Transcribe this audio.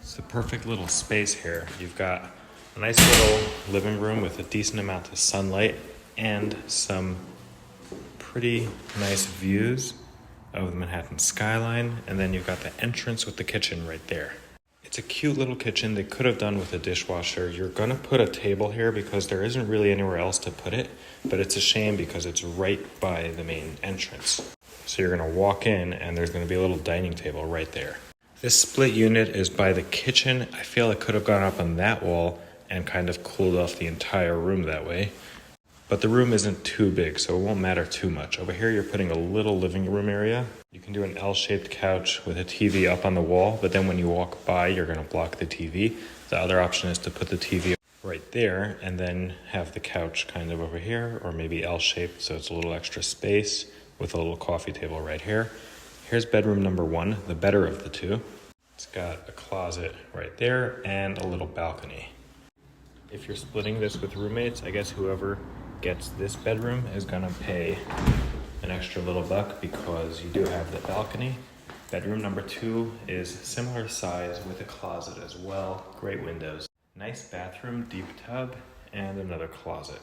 It's the perfect little space here. You've got a nice little living room with a decent amount of sunlight and some pretty nice views of the Manhattan skyline. And then you've got the entrance with the kitchen right there. It's a cute little kitchen. They could have done with a dishwasher. You're gonna put a table here because there isn't really anywhere else to put it, but it's a shame because it's right by the main entrance. So you're gonna walk in and there's gonna be a little dining table right there. This split unit is by the kitchen. I feel it could have gone up on that wall and kind of cooled off the entire room that way. But the room isn't too big, so it won't matter too much. Over here, you're putting a little living room area. You can do an L-shaped couch with a TV up on the wall, but then when you walk by, you're gonna block the TV. The other option is to put the TV right there and then have the couch kind of over here, or maybe L-shaped, so it's a little extra space with a little coffee table right here. Here's bedroom number 1, the better of the two. It's got a closet right there and a little balcony. If you're splitting this with roommates, I guess whoever gets this bedroom is gonna pay an extra little buck because you do have the balcony. Bedroom number 2 is similar size with a closet as well. Great windows. Nice bathroom, deep tub, and another closet.